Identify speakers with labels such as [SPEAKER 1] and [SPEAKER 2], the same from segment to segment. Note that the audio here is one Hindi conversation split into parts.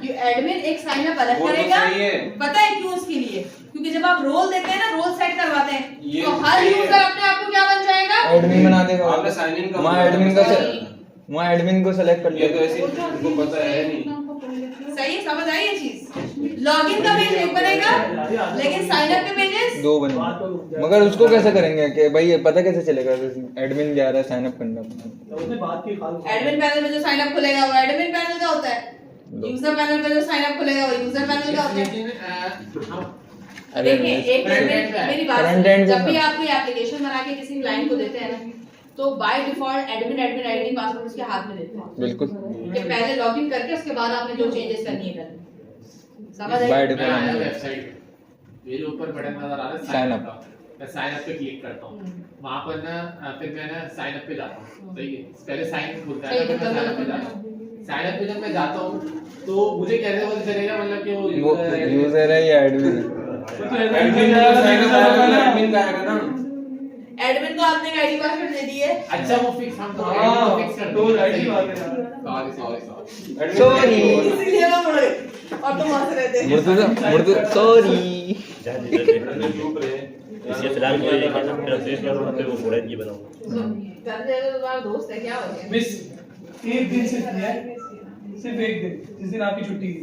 [SPEAKER 1] एडमिन एक साइन अप अलग
[SPEAKER 2] वो तो
[SPEAKER 1] करेगा,
[SPEAKER 2] सही है।
[SPEAKER 1] पता है क्यों? उसके लिए क्योंकि जब आप रोल देते हैं ना, रोल सेट करवाते हैं,
[SPEAKER 2] ये
[SPEAKER 1] तो हर
[SPEAKER 2] सही है।
[SPEAKER 1] यूजर अपने आप को क्या बन जाएगा?
[SPEAKER 3] एडमिन बना देगा।
[SPEAKER 2] आपने साइन इन
[SPEAKER 3] वहाँ एडमिन को सेलेक्ट कर
[SPEAKER 2] ये
[SPEAKER 3] लिया।
[SPEAKER 2] तो ऐसे उनको पता है नहीं।
[SPEAKER 1] सही है, समझ आई ये चीज? लॉगिन का पेज एक बनेगा, लेकिन साइन अप के पेजेस
[SPEAKER 3] दो बने। मगर उसको कैसे करेंगे कि भाई ये पता कैसे चलेगा एडमिन जा रहा है साइन अप करना?
[SPEAKER 1] एडमिन पैनल में जो साइन अप खुलेगा वो एडमिन पैनल का होता है, यूजर पैनल पे जो साइन अप खुलेगा वो यूजर पैनल का होता है। देखिए एक मिनट मेरी बात सुनिए, जब भी आप कोई एप्लीकेशन बना के किसी क्लाइंट को देते हैं ना, तो by default admin ID password उसके हाथ में देते हैं।
[SPEAKER 3] बिल्कुल।
[SPEAKER 1] कि पहले लॉगिन करके उसके बाद आपने जो चेंजेस करनी है करनी। समझ
[SPEAKER 3] बाय
[SPEAKER 1] आई?
[SPEAKER 3] डिफॉल्ट
[SPEAKER 4] वेबसाइट मेरे ऊपर बटन नजर आ रहा है
[SPEAKER 3] Sign up।
[SPEAKER 4] मैं साइन अप पे क्लिक करता हूँ, वहां पर ना फिर मैं ना साइन अप पे जाता हूँ। सही है, पहले साइन खुलता है, फिर मैं साइन अप पे जाता हूँ। साइन अप पे जब मैं जाता हूँ तो मुझे कैसे पता चलेगा मतलब कि वो
[SPEAKER 3] यूजर है या एडमिन है?
[SPEAKER 2] एडमिन का साइन अप एडमिन का आएगा ना।
[SPEAKER 1] एडमिन को आपने एक आईडी पासवर्ड दे दी है।
[SPEAKER 4] अच्छा वो फिक्स हम तो फिक्स कर दो आईडी बात है। सॉरी
[SPEAKER 3] सॉरी
[SPEAKER 1] इसीलिए वो मुड़ गए और तुम वहां से रहते हैं।
[SPEAKER 3] मुर्तुजा सॉरी।
[SPEAKER 2] चुप रहे।
[SPEAKER 5] इसलिए फिलहाल मुझे ये कहना मेरा फेस कर रहा है वो पूरा ये बनाऊंगा।
[SPEAKER 1] कर दे तो तुम्हारा दोस्त है, क्या हो गया?
[SPEAKER 6] मिस एक दिन सिर्फ किया है, सिर्फ एक दिन, जिस दिन आपकी छुट्टी थी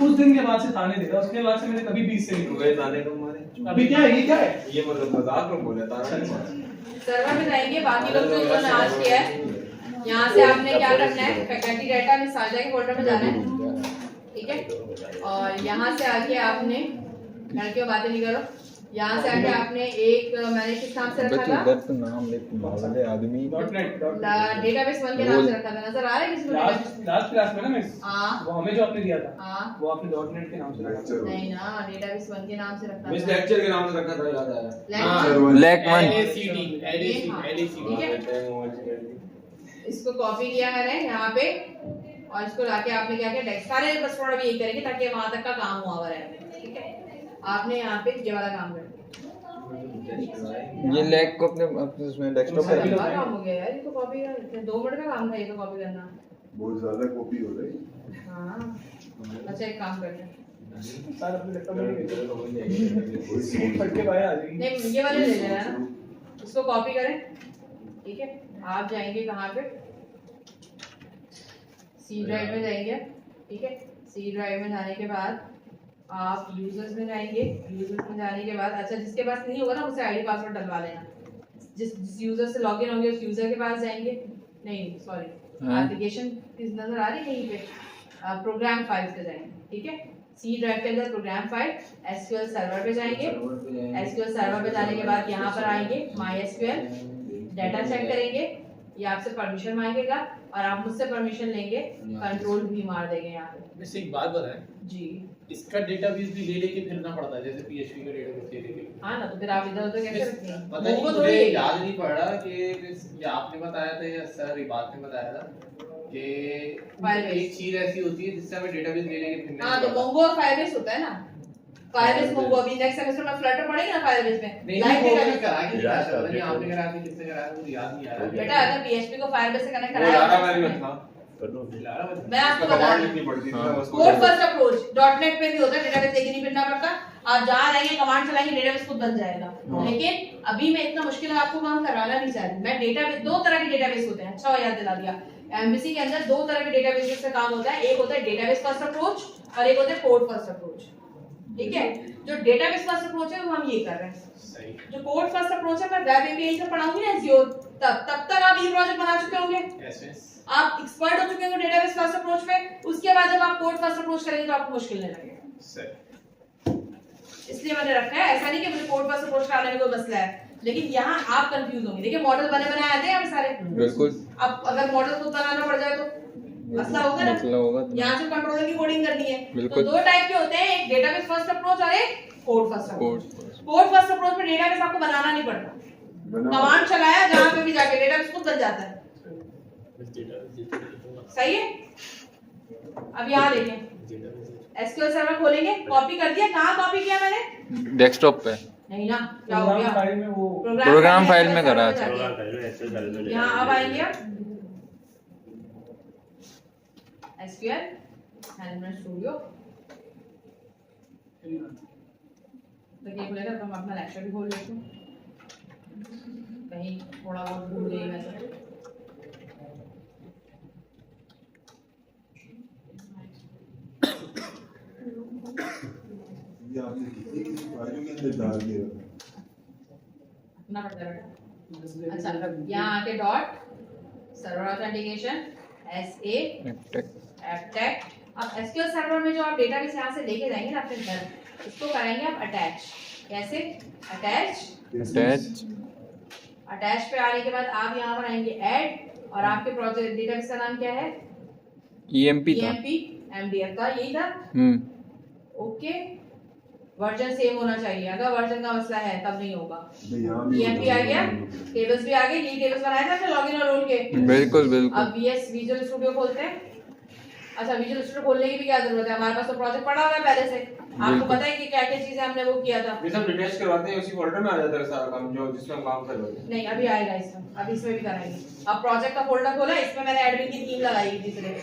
[SPEAKER 6] उस दिन के बाद से ताने दे रहा, उसके बाद से मैंने कभी 20 से नहीं
[SPEAKER 2] गए ताने को मारे।
[SPEAKER 6] अभी क्या है, ये क्या है?
[SPEAKER 2] ये मतलब मजाक में बोला था।
[SPEAKER 1] सर्वर में जाएंगे, बाकी लोग जो इन्होंने आज किया है, यहाँ से आपने क्या करना है, फैकल्टी डाटा में साझा के फोल्डर में जाना है, ठीक है? और यहाँ से आके आपने, लड़कियों बातें नहीं करो, यहाँ से आके आपने एक, मैंने किस नाम से रखा था?
[SPEAKER 3] इधर तो नाम ले बावले आदमी।
[SPEAKER 6] .net
[SPEAKER 1] डेटाबेस 1 के नाम से रखा था, नजर आ रहा है किसी को?
[SPEAKER 6] लास्ट क्लास में ना मिस,
[SPEAKER 1] हाँ
[SPEAKER 6] वो हमें जो आपने दिया था
[SPEAKER 1] हाँ,
[SPEAKER 6] वो आपने .net के नाम से रखा था।
[SPEAKER 1] नहीं ना, डेटाबेस 1 के नाम से रखा
[SPEAKER 2] मिस
[SPEAKER 1] था।
[SPEAKER 2] लेक्चर के नाम से रखा था, याद आया।
[SPEAKER 3] Lack one.
[SPEAKER 1] इसको कॉपी किया मैंने यहाँ पे, और इसको लाके आपने क्या किया, सारे बस थोड़ा भी यही करेंगे ताकि वहां तक का काम हुआ रहे, ठीक है? आपने यहाँ पे ये वाला काम कर
[SPEAKER 3] ये लैक को अपने उसमें डेस्कटॉप पे
[SPEAKER 1] दिया। काम हो गया यार, ये तो कॉपी का 2 मिनट का काम था, ये तो कॉपी करना।
[SPEAKER 7] बहुत ज्यादा कॉपी हो रही है।
[SPEAKER 1] हाँ अच्छा, एक काम करते हैं,
[SPEAKER 6] सारा अपने लैपटॉप में नहीं फट के बाहर आ जाएगी।
[SPEAKER 1] नहीं ये वाले ले लेना ना, इसको कॉपी करें, ठीक है? आप जाएंगे कहाँ पे, सी ड्राइव में जाएंगे, ठीक है? सी ड्राइव में जाने के बाद आप यूजर्स में जाएंगे, यूजर्स में जाने के बाद अच्छा जिसके पास नहीं होगा ना उसे आईडी पासवर्ड डलवा लेना, जिस यूजर से लॉगिन होंगे उस यूजर के पास जाएंगे, नहीं सॉरी एप्लीकेशन नजर आ रही है कहीं पे, प्रोग्राम फाइल्स पे जाएंगे, ठीक है? सी ड्राइव के अंदर प्रोग्राम फाइल, एसक्यूएल सर्वर पे जाएंगे, एसक्यूएल सर्वर पे जाने के बाद यहाँ पर आएंगे माई एसक्यूएल, डाटा चेक करेंगे, ये आपसे परमिशन मांगेगा और आप मुझसे परमिशन लेंगे, कंट्रोल भी मार देंगे यहाँ पे।
[SPEAKER 4] वैसे एक बात बताएं
[SPEAKER 1] जी
[SPEAKER 4] इसका डेटाबेस भी ले लेके फिरना पड़ता है जैसे पीएचपी का डेटाबेस ले लेके।
[SPEAKER 1] हाँ ना, तो फिर आप इधर उधर कैसे रखते हैं?
[SPEAKER 4] पता नहीं मुझे याद नहीं पड़ रहा कि ये आपने बताया था या सर रिबात ने बताया था कि एक चीज ऐसी होती है जिससे हमें डेटाबेस ले लेके फिरना
[SPEAKER 1] हाँ, तो मोंगो और फायरबेस होता है ना, फायरबेस मोंगो अभी नेक्स्ट सेमेस्टर में फ्लटर पढ़ेंगे ना फायरबेस में,
[SPEAKER 4] नहीं
[SPEAKER 1] लाइव
[SPEAKER 4] वो
[SPEAKER 1] डेटाबेस।
[SPEAKER 4] मैंने करा के दिखाया था नहीं आपने करा के किसने कराया मुझे याद नहीं आ रहा
[SPEAKER 1] बेटा अगर पीएचपी को फायरबेस से कनेक्ट
[SPEAKER 2] वो लारा
[SPEAKER 1] कराया
[SPEAKER 2] वाली में था।
[SPEAKER 1] मैं आपको बता
[SPEAKER 2] कमांड
[SPEAKER 1] रही
[SPEAKER 2] लिखनी पड़ती थी ना बस।
[SPEAKER 1] कोड फर्स्ट अप्रोच .net पे भी होता है, डेटाबेस लेके नहीं फिरना पड़ता, आप जहाँ रहेंगे कमांड चलाएंगे डेटाबेस खुद बन जाएगा। लेकिन अभी मैं इतना मुश्किल आपको काम कराना नहीं चाहती, मैं डेटाबेस, 2 तरह के डेटाबेस होते हैं, अच्छा याद दिला दिया। एमबीसी के अंदर 2 तरह के डेटाबेस से काम होता है, एक होता है डेटाबेस फर्स्ट अप्रोच और एक होता है कोड फर्स्ट अप्रोच, ठीक है? जो डेटाबेस फर्स्ट अप्रोच है वो हम ये कर रहे हैं, जो कोड फर्स्ट अप्रोच है मैं वेब एपीआई से पढ़ाऊंगी ना एज़्योर, तब तक आप ये प्रोजेक्ट बना चुके होंगे, आप एक्सपर्ट हो चुके होंगे डेटाबेस फर्स्ट अप्रोच पे, उसके बाद जब आप कोड फर्स्ट अप्रोच करेंगे तो आपको मुश्किल नहीं लगेगा। इसलिए मैंने रखा है, ऐसा नहीं कि मुझे कोड फर्स्ट अप्रोच कराने में कोई मसला है, लेकिन यहाँ आप कंफ्यूज होंगे। देखिए मॉडल बने बनाए आते हैं हम सारे,
[SPEAKER 3] बिल्कुल।
[SPEAKER 1] अब अगर मॉडल खुद बनाना पड़ जाए तो मसला होगा ना,
[SPEAKER 3] मसला होगा तो
[SPEAKER 1] यहाँ से कंट्रोलर की कोडिंग करनी है। तो
[SPEAKER 3] बिल्कुल।
[SPEAKER 1] 2 टाइप के होते हैं, एक डेटाबेस फर्स्ट अप्रोच और एक code first approach.
[SPEAKER 3] Code
[SPEAKER 1] code first approach में डेटाबेस आपको बनाना नहीं पड़ता, कमांड चलाया जहाँ पे भी जाके डेटाबेस खुद बन जाता है, सही है? अब यहाँ देखें, एसक्यूएल सर्वर खोलेंगे, कॉपी कर दिया, कहाँ कॉपी किया मैंने?
[SPEAKER 3] डेस्कटॉप पे
[SPEAKER 1] नहीं ना, क्या हो गया?
[SPEAKER 6] फाइल में वो
[SPEAKER 3] प्रोग्राम फाइल में करा था।
[SPEAKER 1] यहाँ अब आएंगे आप एसक्यूएल एनिमेट स्टूडियो तो ये खुलेगा तो हम अपना लेक्चर भी खोल लेते हैं कहीं थोड़ा बहुत भूल गई मैं तो
[SPEAKER 7] ये आपने कितनी फाइलों के अंदर डाल दिया
[SPEAKER 1] अपना पड़ता है अच्छा यहाँ आके dot server authentication SA Aptech अब SQL सर्वर में जो आप डेटाबेस यहाँ से लेके जाएंगे ना अपने घर इसको कराएंगे आप अटैच कैसे अटैच पे आने के बाद आप यहाँ पर आएंगे ऐड और आपके प्रोजेक्ट डेटाबेस का नाम क्या है
[SPEAKER 3] EMP था
[SPEAKER 1] MDF का यही था ओके वर्जन सेम होना चाहिए अगर वर्जन का मसला है तब नहीं होगा EMP आ गया टेबल्स भी आ गए यही टेबल्स बनाए थे अपने लॉगिन और रोल के
[SPEAKER 3] बिल्कुल
[SPEAKER 1] अब विजुअल स्टूडियो खोलते हैं अच्छा विजुअल स्टूडियो खोलने की भी क्या जरूरत है हमारे पास तो प्रोजेक्ट पड़ा हुआ है पहले से आपको पता है कि क्या क्या चीजें हमने वो किया था
[SPEAKER 2] ये सब डिटेच करवाते हैं उसी फोल्डर में आ जाता है सारा काम जो जिसमें हम काम कर रहे हैं
[SPEAKER 1] नहीं अभी आएगा इसमें अब इसमें भी कराएंगे अब प्रोजेक्ट का फोल्डर खोला इसमें मैंने एडमिन की थीम लगाई है तीसरे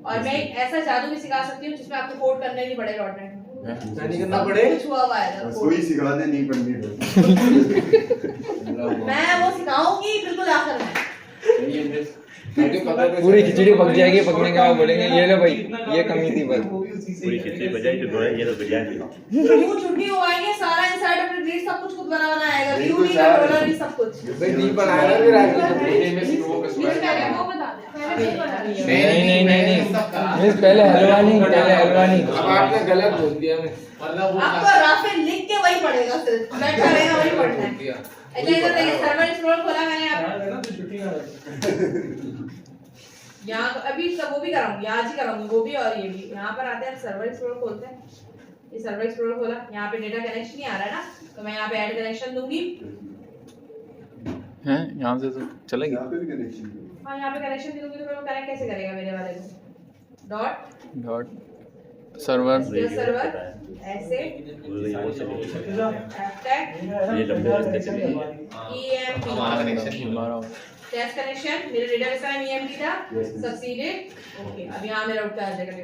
[SPEAKER 1] और मैं एक ऐसा जादू भी सिखा सकती हूँ जिसमें आपको कोड करने नहीं पड़े डॉटनेट
[SPEAKER 2] नहीं करना पड़े
[SPEAKER 1] कुछ हुआ हुआ है
[SPEAKER 7] बस वही सिखा दे नहीं पढ़नी
[SPEAKER 1] मैं वो सिखाऊंगी बिल्कुल आखिर में
[SPEAKER 3] पूरी खिचड़ी पक जाएगी पकने के बाद बोलेंगे ये लो भाई ये कमी थी बस
[SPEAKER 5] पूरी खिचड़ी बजाई तो बोला ये तो बिरयानी
[SPEAKER 1] न्यू छुट्टी हुआएंगे सारा इनसाइड अपने रीड सब कुछ खुद बना आएगा व्यू भी कंट्रोलर भी सब कुछ
[SPEAKER 2] भाई दीप बनाया ना फिर आज
[SPEAKER 1] वो बता दे
[SPEAKER 3] नहीं मिस पहले हलवा नहीं
[SPEAKER 2] अब आपने गलत बोल दिया मैं
[SPEAKER 4] मतलब वो
[SPEAKER 1] आपको राफे लिख के वही पढ़ेगा सिर्फ बैठा रहेगा वही पढ़ना है अच्छा इधर देखिए सर्वर एक्सप्लोरर खोला मैंने आप यहाँ अभी सब वो भी कराऊंगी आज ही कराऊंगी वो भी और ये भी यहाँ पर आते हैं सर्वर एक्सप्लोरर खोलते हैं ये सर्वर एक्सप्लोरर खोला यहाँ पे डेटा कनेक्शन नहीं आ रहा है ना तो मैं यहाँ पे ऐड कनेक्शन दूंगी
[SPEAKER 3] हैं यहाँ से तो चलेगी
[SPEAKER 7] यहाँ पे भी कनेक्शन
[SPEAKER 1] हाँ यहाँ पे कनेक्शन दूंगी तो फिर वो कनेक्ट कैसे करेगा मेरे वाले को
[SPEAKER 3] डॉट सर्वर
[SPEAKER 1] सर्वर ऐसे
[SPEAKER 5] ये लंबे रास्ते चले
[SPEAKER 1] EMP
[SPEAKER 4] हमारा कनेक्शन ही
[SPEAKER 3] हमारा
[SPEAKER 1] टेस्ट कनेक्शन मेरे डेटाबेस का EMP था सक्सीडेड ओके अब यहाँ मेरा उठता है जगह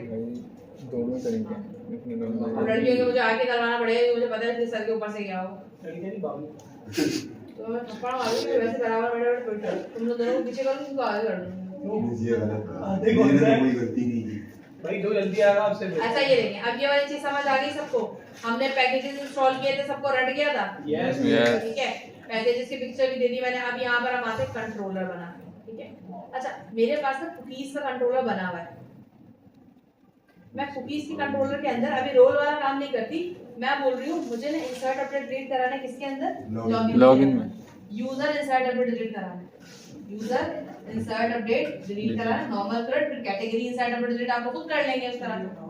[SPEAKER 3] दोनों तरीके हैं
[SPEAKER 1] अब लड़कियों के मुझे आगे करवाना पड़ेगा मुझे पता है कि सर के ऊपर से क्या हो तो मैं थप्पड़ मारूंगी वैसे बराबर बड़े बड़े पलट तुम लोग दोनों को पीछे करो तुमको आगे कर दूंगी
[SPEAKER 7] ये गलत था
[SPEAKER 6] देखो,
[SPEAKER 7] मैंने
[SPEAKER 6] इधर-
[SPEAKER 7] कोई गलती नहीं की
[SPEAKER 6] भाई जो जल्दी आएगा आपसे
[SPEAKER 1] अच्छा ये देखिए अब ये वाली चीज समझ आ गई सबको हमने पैकेजेस इंस्टॉल किए थे सबको रट गया था
[SPEAKER 6] यस
[SPEAKER 3] Yes.
[SPEAKER 1] ठीक है पैकेजेस की पिक्चर भी दे दी मैंने अब यहाँ पर हम आते हैं कंट्रोलर बना ठीक है अच्छा मेरे पास ना कुकीज का कंट्रोलर बना हुआ है मैं कुकीज के कंट्रोलर के अंदर अभी रोल वाला काम नहीं करती मैं बोल रही हूँ मुझे ना इंसर्ट अपडेट डिलीट कराना है किसके अंदर
[SPEAKER 3] लॉगिन में
[SPEAKER 1] यूजर इंसर्ट अपडेट डिलीट कराना है यूजर इंसर्ट अपडेट डिलीट कराना नॉर्मल कर फिर कैटेगरी इंसर्ट अपडेट डिलीट आप लोग खुद कर लेंगे उस तरह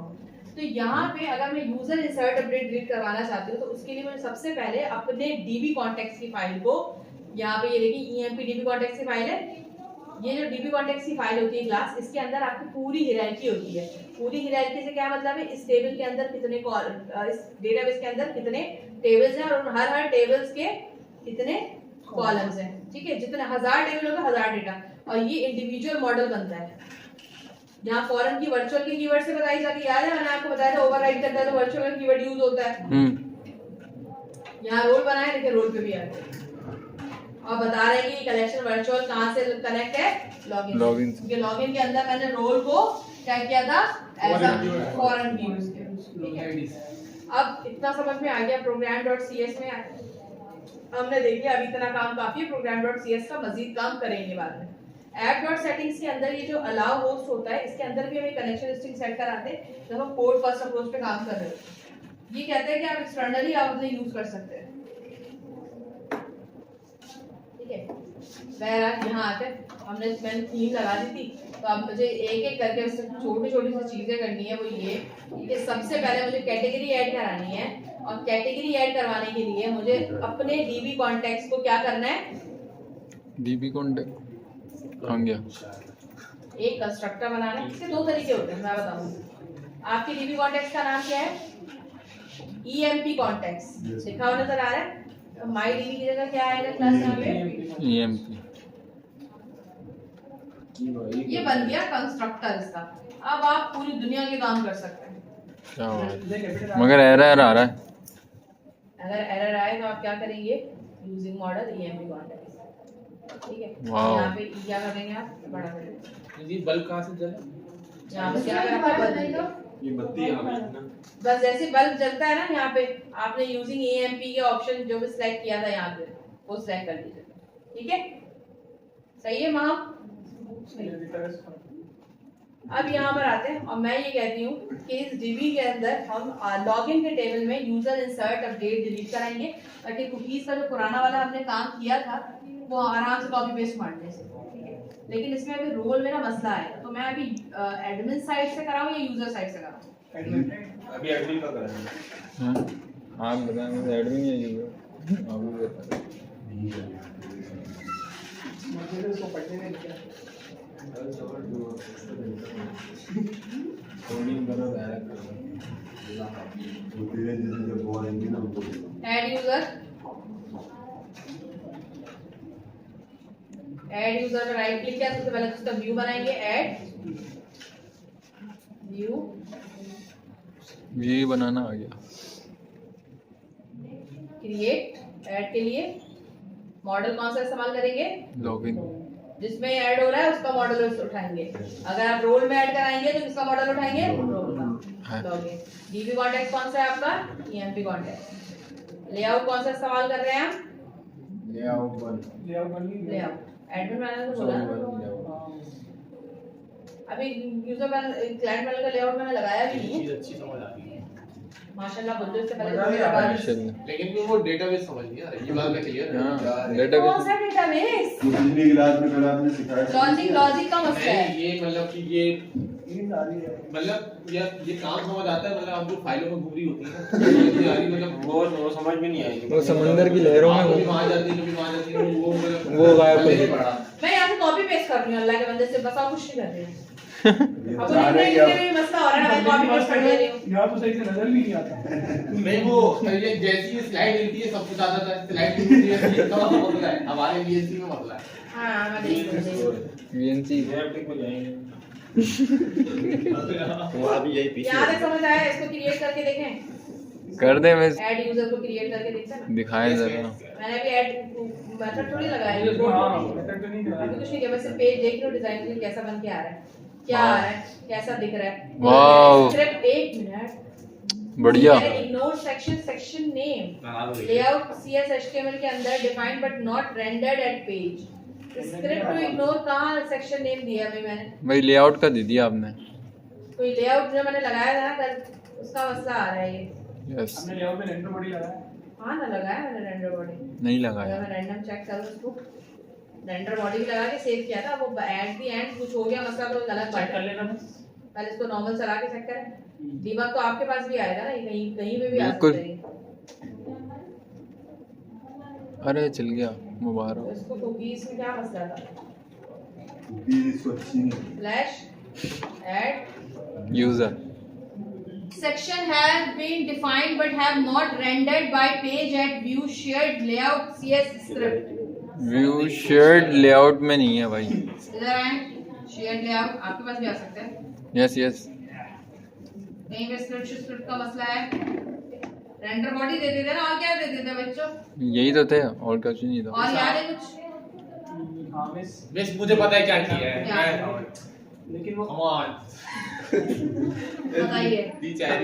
[SPEAKER 1] तो यहाँ पे अगर मैं यूजर इंसर्ट अपडेट डिलीट करवाना चाहती हूँ तो उसके लिए मुझे सबसे पहले अपने डीबी कॉन्टेक्ट्स की फाइल को यहाँ पे ये देखिए EMP डीबी कॉन्टेक्ट्स की फाइल है ये जो डीबी कॉन्टेक्ट्स की फाइल होती है क्लास इसके अंदर आपकी पूरी हियरार्की होती है पूरी हियरार्की से क्या मतलब है इस टेबल के अंदर कितने इस डेटाबेस के अंदर कितने टेबल्स हैं और हर टेबल्स के कितने कॉलम्स हैं ठीक है जितने 1000 टेबल होगा 1000 डेटा और ये इंडिविजुअल मॉडल बनता है यहाँ फॉरेन की वर्चुअल की कीवर्ड से बताई जाती है याद है मैंने आपको बताया था ओवरराइड करता है तो वर्चुअल का कीवर्ड यूज होता है यहाँ रोल बनाए देखिए रोल पे भी आ गया और बता रहे हैं कि कलेक्शन वर्चुअल कहाँ से कनेक्ट है लॉगिन क्योंकि लॉगिन के अंदर मैंने रोल को क्या किया था एज अ फॉरेन की यूज किया ठीक है अब इतना समझ में आ गया program.cs में हमने देख लिया अभी इतना काम काफी है program.cs का मजीद काम करेंगे बाद में app.settings के अंदर ये जो allow host होता है इसके अंदर भी हम एक कनेक्शन स्ट्रिंग सेट कराते हैं जब हम कोड फर्स्ट अप्रोच पे काम कर रहे हैं ये कहते हैं कि आप एक्सटर्नली आप उसे यूज कर सकते हैं ठीक है बहरहाल यहाँ आते हैं हमने मैंने थीम लगा दी थी तो अब मुझे एक एक करके उससे छोटी छोटी सी चीजें करनी है वो ये कि सबसे पहले मुझे कैटेगरी ऐड करानी है और कैटेगरी ऐड करवाने के लिए मुझे अपने डीबी कॉन्टेक्ट्स को क्या करना है
[SPEAKER 3] डीबी कॉन्टेक्ट कहाँ गया
[SPEAKER 1] एक कंस्ट्रक्टर बनाना है इसके दो तरीके होते हैं मैं बताऊंगी आपके डीबी कॉन्टेक्ट्स का नाम क्या है EMP कॉन्टेक्ट्स लिखा हुआ नजर आ रहा है माई डीबी की जगह क्या आएगा क्लास यहाँ पे
[SPEAKER 3] EMP
[SPEAKER 1] ये बन गया कंस्ट्रक्टर इसका अब आप पूरी दुनिया के काम कर सकते हैं।
[SPEAKER 3] क्या बात है। मगर एरर आ रहा है।
[SPEAKER 1] अगर एरर आए तो आप क्या करेंगे, यूजिंग मॉडल EMP कॉन्टेक्स्ट, ठीक है।
[SPEAKER 3] वाओ।
[SPEAKER 1] यहाँ पे क्या करेंगे आप, बड़ा करेंगे,
[SPEAKER 4] जी बल्ब कहाँ से जला?
[SPEAKER 1] यहाँ पे क्या करेंगे, बल्ब,
[SPEAKER 2] ये बत्ती यहाँ पे है ना।
[SPEAKER 1] बस जैसे बल्ब जलता है ना, यहाँ पे आपने यूजिंग EMP के ऑप्शन जो भी सिलेक्ट किया था यहाँ पे वो सिलेक्ट कर लीजिए, ठीक है। सही है माँ। अब यहाँ पर आते हैं और मैं ये कहती हूँ कि इस DB के अंदर हम लॉगिन के टेबल में यूजर इंसर्ट अपडेट डिलीट कराएंगे, ताकि कुकीज का जो पुराना वाला हमने काम किया था वो आराम से कॉपी पेस्ट मारने से, ठीक है। लेकिन इसमें अभी रोल में ना मसला है, तो मैं अभी एडमिन साइड से कराऊँ या यूजर साइड से कराऊँ?
[SPEAKER 2] अभी एडमिन का कराएंगे।
[SPEAKER 3] हाँ, आप बताएं मुझे एडमिन या यूजर, आप भी बताएं।
[SPEAKER 2] कोडिंग करो डायरेक्ट
[SPEAKER 7] वो तेरे जैसे जब वो आएंगे ना उनको
[SPEAKER 1] ऐड यूजर पर राइट क्लिक किया, सबसे पहले उसका व्यू बनाएंगे, ऐड व्यू,
[SPEAKER 3] ये बनाना आ गया।
[SPEAKER 1] क्रिएट, ऐड के लिए मॉडल कौन सा इस्तेमाल करेंगे,
[SPEAKER 3] लॉगिन।
[SPEAKER 1] जिसमें ऐड हो रहा है उसका मॉडल उठाएंगे। अगर आप रोल में ऐड कराएंगे तो किसका मॉडल उठाएंगे, रोल का। लॉगिन। DB कॉन्टेक्ट कौन सा है आपका, EMP कॉन्टेक्ट। लेआउट कौन सा इस्तेमाल कर रहे हैं आप,
[SPEAKER 2] लेआउट बन
[SPEAKER 1] लेआउट। एडमिन पैनल को बोला ना, अभी यूजर पैनल क्लाइंट पैनल का लेआउट मैंने लगाया भी नहीं
[SPEAKER 4] चीज
[SPEAKER 1] है
[SPEAKER 4] अच्छी समझ आती है,
[SPEAKER 1] माशाल्लाह। बोलते इससे पहले
[SPEAKER 3] माशाल्लाह।
[SPEAKER 4] लेकिन फिर वो डेटाबेस समझ नहीं आ रही, ये बात का क्लियर है।
[SPEAKER 3] हाँ,
[SPEAKER 1] कौन
[SPEAKER 3] डेटाबेस।
[SPEAKER 1] सा डेटाबेस,
[SPEAKER 7] पिछली क्लास में कल आपने सिखाया
[SPEAKER 1] लॉजिक का मसला है।
[SPEAKER 4] नहीं, ये मतलब कि ये मतलब ये काम समझ आता है, मतलब आप जो फाइलों में घूम रही होती है ना, समझ नहीं आ रही, मतलब
[SPEAKER 2] वो समझ में नहीं आएगी।
[SPEAKER 3] वो समंदर की लहरों में
[SPEAKER 4] कभी वहां जाती है, कभी वहां जाती है, वो मतलब
[SPEAKER 3] वो गायब
[SPEAKER 4] पहले
[SPEAKER 3] कर
[SPEAKER 4] ही पढ़ा।
[SPEAKER 1] मैं यहाँ से कॉपी पेस्ट कर रही हूँ अल्लाह के बंदे से, बस आप कुछ नहीं कर रहे हैं। अब
[SPEAKER 7] जा रहे
[SPEAKER 1] लिखने
[SPEAKER 7] हैं
[SPEAKER 1] में भी मसला हो रहा है ना, मैं कॉपी पेस्ट कर ले रही हूँ।
[SPEAKER 6] यहाँ तो सही से नजर भी नहीं आता।
[SPEAKER 4] नहीं वो ये जैसी स्लाइड हिलती है सब कुछ आता था, स्लाइड हिलती है ये तो मसला है, हमारे VNC में मसला है।
[SPEAKER 1] हाँ मैं देख रही हूँ।
[SPEAKER 3] VNC।
[SPEAKER 2] एप्टिक में जाएंगे।
[SPEAKER 5] वो अभी यही पीछे
[SPEAKER 1] यहाँ तक समझ आया, इसको क्रिएट करके देखें,
[SPEAKER 3] कर दे मैं
[SPEAKER 1] ऐड यूजर को क्रिएट करके देखते हैं ना।
[SPEAKER 3] दिखाएं जरा।
[SPEAKER 1] मैंने भी ऐड मेथड थोड़ी लगाया है,
[SPEAKER 6] हाँ, मेथड तो नहीं
[SPEAKER 1] अभी
[SPEAKER 6] कराया।
[SPEAKER 1] कुछ नहीं किया, बस पेज देख लो डिजाइन कैसा बन के आ रहा है, क्या आ रहा है, कैसा दिख रहा है।
[SPEAKER 3] वाव।
[SPEAKER 1] स्क्रिप्ट 1 मिनट
[SPEAKER 3] बढ़िया।
[SPEAKER 1] Ignore section name layout CS HTML के अंदर defined but not rendered at page. Script to ignore कहाँ सेक्शन नेम दिया है मैंने,
[SPEAKER 3] भाई लेआउट का दे दिया आपने।
[SPEAKER 1] कोई लेआउट जो मैंने लगाया था ना कल, उसका मसला आ रहा है ये।
[SPEAKER 3] यस।
[SPEAKER 6] हमने लेआउट में रेंडर बॉडी लगाया।
[SPEAKER 1] हाँ ना लगाया मैंने रेंडर बॉडी,
[SPEAKER 3] नहीं
[SPEAKER 1] अगर
[SPEAKER 3] लगाया।
[SPEAKER 1] मैं रैंडम चेक करूँ उसको, रेंडर बॉडी भी लगा के सेव किया था, वो एट द एंड कुछ हो गया मसला तो गलत
[SPEAKER 6] चेक
[SPEAKER 1] बात
[SPEAKER 6] कर
[SPEAKER 1] है।
[SPEAKER 6] लेना बस।
[SPEAKER 1] पहले इसको नॉर्मल चला के चेक करें, डीबग तो आपके पास भी आएगा ना, ये कहीं कहीं पे भी आ
[SPEAKER 3] बिल्कुल।
[SPEAKER 1] सकता है।
[SPEAKER 3] अरे चल गया मुबारक।
[SPEAKER 1] तो इसको कुकीज में क्या मसला था,
[SPEAKER 7] कुकीज इसको अच्छी नहीं
[SPEAKER 1] flash add
[SPEAKER 3] user.
[SPEAKER 1] section has been defined but have not rendered by page at view shared layout CS script।
[SPEAKER 3] View shared layout में नहीं है भाई।
[SPEAKER 1] इधर आए, shared layout आपके पास भी आ सकता है,
[SPEAKER 3] यस यस।
[SPEAKER 1] कहीं पे स्क्रिप्ट का मसला है, रेंडर बॉडी दे देते ना, और क्या दे देते बच्चों,
[SPEAKER 3] यही तो थे और कुछ नहीं था।
[SPEAKER 1] और याद है कुछ,
[SPEAKER 6] हाँ मिस,
[SPEAKER 4] मिस मुझे पता है क्या किया है,
[SPEAKER 1] क्या?
[SPEAKER 6] लेकिन वो
[SPEAKER 4] कम ऑन
[SPEAKER 1] बताइए।
[SPEAKER 4] नीचे है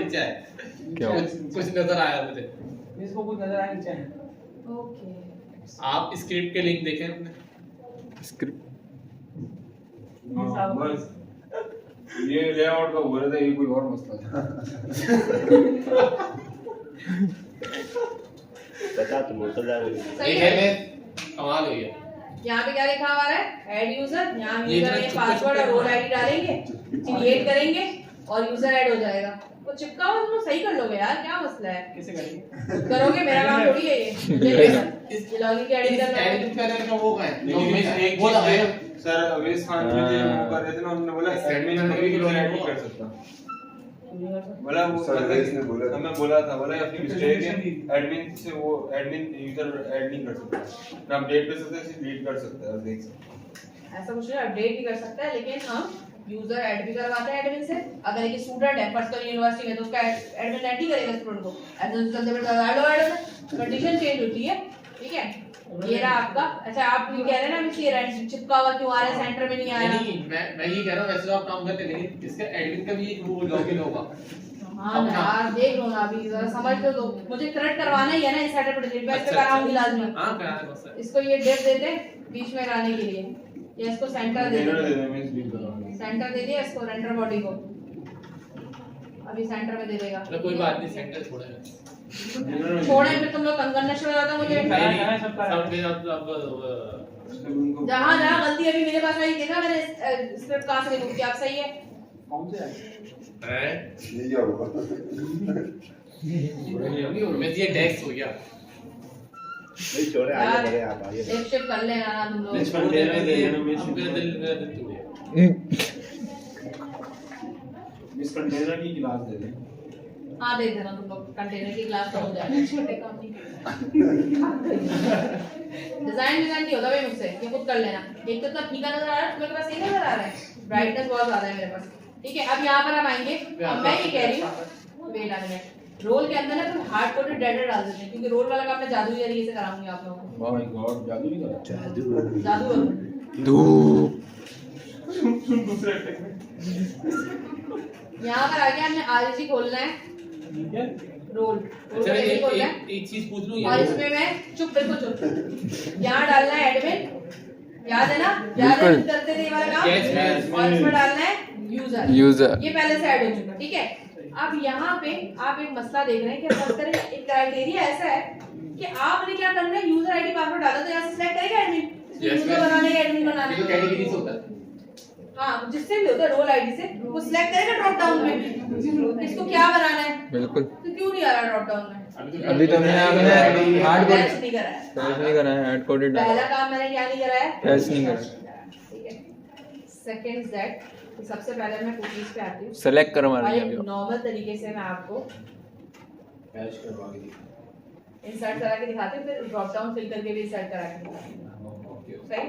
[SPEAKER 3] क्या हुआ?
[SPEAKER 4] कुछ नजर आया मुझे।
[SPEAKER 6] मिस को कुछ नजर आया नीचे।
[SPEAKER 1] ओके
[SPEAKER 4] आप स्क्रिप्ट के लिंक देखें अपने,
[SPEAKER 3] स्क्रिप्ट।
[SPEAKER 2] हाँ, बस ये लेआउट का हो रहा था, ये कोई और मसला था।
[SPEAKER 5] बता तो बोतल डाल रही
[SPEAKER 1] सही
[SPEAKER 4] एक
[SPEAKER 1] है।
[SPEAKER 4] है में कमाल हुई है।
[SPEAKER 1] यहाँ पे क्या लिखा हुआ है, ऐड यूजर, यहाँ
[SPEAKER 4] ये
[SPEAKER 1] यूजर
[SPEAKER 4] जो
[SPEAKER 1] में
[SPEAKER 4] चिपका
[SPEAKER 1] पासवर्ड और
[SPEAKER 4] चिपका
[SPEAKER 1] रोल आईडी डालेंगे, क्रिएट करेंगे और यूजर ऐड हो जाएगा। वो चिपका हुआ तुम सही कर लोगे यार, क्या मसला है,
[SPEAKER 6] कैसे करेंगे?
[SPEAKER 1] करोगे, मेरा काम थोड़ी है ये लॉगिन के एडिट करना है।
[SPEAKER 4] एडिट करने का वो है,
[SPEAKER 2] लेकिन इस एक
[SPEAKER 4] वो
[SPEAKER 2] चीज
[SPEAKER 4] है
[SPEAKER 2] है, सर अवेश खान जी जो वो कर रहे थे ना, उन्होंने बोला एडमिन कभी भी लॉग नहीं कर सकता। बोला वो
[SPEAKER 7] सर अवेश ने बोला था।
[SPEAKER 2] हमें बोला था, बोला अपनी मिस्टेक है, एडमिन से वो एडमिन यूजर ऐड नहीं कर सकता, ना अपडेट कर सकता है, सिर्फ डिलीट कर सकता है। और देख सकते
[SPEAKER 1] ऐसा कुछ नहीं, अपडेट भी कर सकता है, लेकिन हम यूजर ऐड भी करवाते हैं एडमिन से। अगर एक स्टूडेंट है पर्सनल यूनिवर्सिटी में तो उसका एडमिन ऐड ही करेगा स्टूडेंट को, ऐसे चलते फिरते ऐड हो, ऐड में कंडीशन चेंज होती है। ठीक है, ये रहा आपका। अच्छा आप ये कह रहे हैं ना कि रेंट चिपका हुआ क्यों आ रहा है, सेंटर में नहीं आया?
[SPEAKER 4] नहीं, मैं ये कह रहा हूँ वैसे तो आप काम करते हैं, लेकिन इसका एडमिन का भी वो लॉगिन होगा।
[SPEAKER 1] हाँ यार देख लो ना, अभी जरा समझ लो, तो मुझे करेक्ट करवाना ही है ना, इस सेटअप पे रिक्वेस्ट
[SPEAKER 4] अच्छा,
[SPEAKER 1] कराऊंगी लाजमी।
[SPEAKER 4] हां करा दे बस।
[SPEAKER 1] इसको ये डेट देते बीच में लाने के लिए, या इसको सेंटर दे
[SPEAKER 2] कंटेनर दे
[SPEAKER 1] दे,
[SPEAKER 2] दे, मैं इस बीच करूंगा।
[SPEAKER 1] सेंटर दे दिया इसको, रेंडर बॉडी को अभी सेंटर में दे देगा।
[SPEAKER 4] तो कोई बात नहीं, सेंटर छोड़ेगा।
[SPEAKER 1] छोड़े फिर तुम लोग कंगन शुरू हो जाता मुझे।
[SPEAKER 4] नहीं, सब मेरा अब
[SPEAKER 1] जहाँ जहाँ गलती अभी मेरे पास आई, देखा मैंने स्क्रिप्ट कहाँ से लिखी, आप सही है।
[SPEAKER 6] कौन से
[SPEAKER 4] है
[SPEAKER 7] ये क्या हुआ?
[SPEAKER 4] मैं ये टेक्स्ट हो गया।
[SPEAKER 5] नहीं छोड़े, आगे बढ़े आप, आगे बढ़े।
[SPEAKER 1] एक शिफ्ट कर लेना ना तुम लोग।
[SPEAKER 2] Next कंटेनर दे देना, मैं
[SPEAKER 4] अब मेरा दिल टूट गया।
[SPEAKER 2] इस कंटेनर की गिलास दे दे।
[SPEAKER 1] हाँ दे देना तुम लोग, कंटेनर की क्लास तो हो जाएगा, छोटे काम नहीं। डिजाइन नहीं होता भाई मुझसे, ये खुद कर लेना। एक तो इतना फीका नजर आ रहा है, तुम्हें पास ये नजर आ रहा है, ब्राइटनेस बहुत ज्यादा है मेरे पास। ठीक है, अब यहाँ पर हम आएंगे। अब मैं ये कह रही हूँ, वेट आ मिनट, रोल के अंदर ना तुम हार्ड कोडेड डाटा डाल देते हैं, क्योंकि रोल वाला काम मैं जादू तरीके से कराऊंगी आप लोगों को।
[SPEAKER 2] ओह माय गॉड, जादू नहीं करा।
[SPEAKER 1] जादू
[SPEAKER 6] दूसरे अटैक में
[SPEAKER 1] यहाँ पर आगे हमने आरजी खोलना है,
[SPEAKER 6] ठीक है।
[SPEAKER 1] रोल
[SPEAKER 4] अच्छा मैं
[SPEAKER 1] रोल खोलना है,
[SPEAKER 4] एक चीज पूछ लूं,
[SPEAKER 1] और इसमें मैं चुप, बिल्कुल चुप, यहाँ डालना है एडमिन, याद है ना, याद है
[SPEAKER 3] बिल्कुल।
[SPEAKER 1] करते थे ये वाला काम।
[SPEAKER 4] Yes, yes,
[SPEAKER 1] और इसमें डालना है यूजर,
[SPEAKER 3] यूजर
[SPEAKER 1] ये पहले से ऐड हो चुका। ठीक है, अब यहाँ पे आप एक मसला देख रहे हैं कि हर तरह एक क्राइटेरिया ऐसा है कि आपने क्या करना है, यूजर आईडी पासवर्ड डाला तो यहाँ से सिलेक्ट करेगा एडमिन,
[SPEAKER 4] Yes,
[SPEAKER 1] यूजर
[SPEAKER 4] yes.
[SPEAKER 1] बनाने का एडमिन बनाने
[SPEAKER 4] ये तो
[SPEAKER 1] का।
[SPEAKER 4] कैटेगरी से होता है।
[SPEAKER 1] हाँ जिससे भी होता है रोल आईडी से वो सिलेक्ट करेगा ड्रॉप डाउन में, इसको क्या बनाना है,
[SPEAKER 3] बिल्कुल।
[SPEAKER 1] तो क्यों नहीं आ रहा ड्रॉप डाउन में?
[SPEAKER 3] अभी तो हमने हार्ड कोड
[SPEAKER 1] पैच नहीं करा है,
[SPEAKER 3] पैच नहीं करा है, हार्ड कोडेड
[SPEAKER 1] पहला काम मैंने क्या नहीं करा है,
[SPEAKER 3] पैच नहीं करा।
[SPEAKER 1] ठीक है। सेकंड दैट, तो सबसे पहले मैं कुकीज पे आती हूँ
[SPEAKER 3] सेलेक्ट करवा
[SPEAKER 1] और
[SPEAKER 3] लिया
[SPEAKER 1] एक
[SPEAKER 3] अभी।
[SPEAKER 1] नॉर्मल तरीके से मैं आपको
[SPEAKER 2] पैच करवा के दिखा।
[SPEAKER 1] इंसर्ट करा के दिखाती हूँ, फिर ड्रॉप डाउन फिल करके भी इंसर्ट करा के दिखाती हूँ।
[SPEAKER 2] ओके।
[SPEAKER 1] सही?